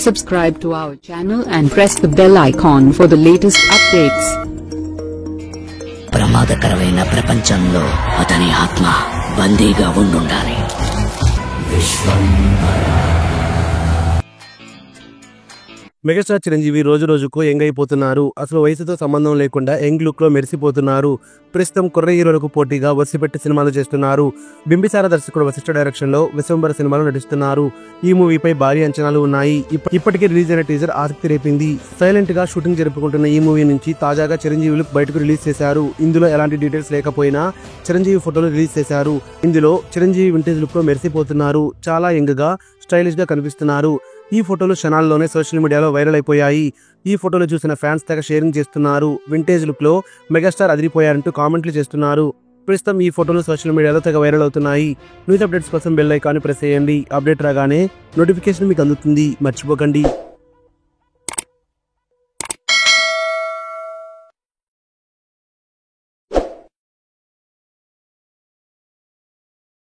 Subscribe to our channel and press the bell icon for the latest updates. ప్రమాదకరమైన ప్రపంచంలో అతని ఆత్మ బందీగా ఉండాలి. మెగాస్టార్ చిరంజీవి రోజు రోజుకు యంగ్ అయిపోతున్నారు. అసలు వయసుతో సంబంధం లేకుండా యంగ్ లుక్ లో మెరిసిపోతున్నారు. ప్రస్తుతం కుర్ర హీరోలకు పోటీగా వసిపెట్టి సినిమాలు చేస్తున్నారు. బింబిసార దర్శకుడు వశిష్ఠ డైరెక్షన్ లో విశ్వంబర సినిమాలో నటిస్తున్నారు. ఈ మూవీపై భారీ అంచనాలు ఉన్నాయి. ఇప్పటికే రిలీజ్ అయిన టీజర్ ఆసక్తి రేపింది. సైలెంట్ గా షూటింగ్ జరుపుకుంటున్న ఈ మూవీ నుంచి తాజాగా చిరంజీవి లుక్ బయటకు రిలీజ్ చేశారు. ఇందులో ఎలాంటి డీటెయిల్స్ లేకపోయినా చిరంజీవి ఫోటోలు రిలీజ్ చేశారు. ఇందులో చిరంజీవి వింటేజ్ లుక్ లో మెరిసిపోతున్నారు. చాలా యంగ్ గా స్టైలిష్ గా కనిపిస్తున్నారు. ఈ ఫోటోలు క్షణాల్లోనే సోషల్ మీడియాలో వైరల్ అయిపోయాయి. ఈ ఫోటోలు చూసిన ఫ్యాన్స్ తెగ షేరింగ్ చేస్తున్నారు. వింటేజ్ లుక్ లో మెగాస్టార్ అదిరిపోయారంటూ కామెంట్లు చేస్తున్నారు. ప్రస్తుతం ఈ ఫోటోలు సోషల్ మీడియాలో తెగ వైరల్ అవుతున్నాయి. న్యూస్ అప్డేట్స్ కోసం బెల్ ఐకాన్ ప్రెస్ చేయండి. అప్డేట్ రాగానే నోటిఫికేషన్ మీకు అందుతుంది. మర్చిపోకండి.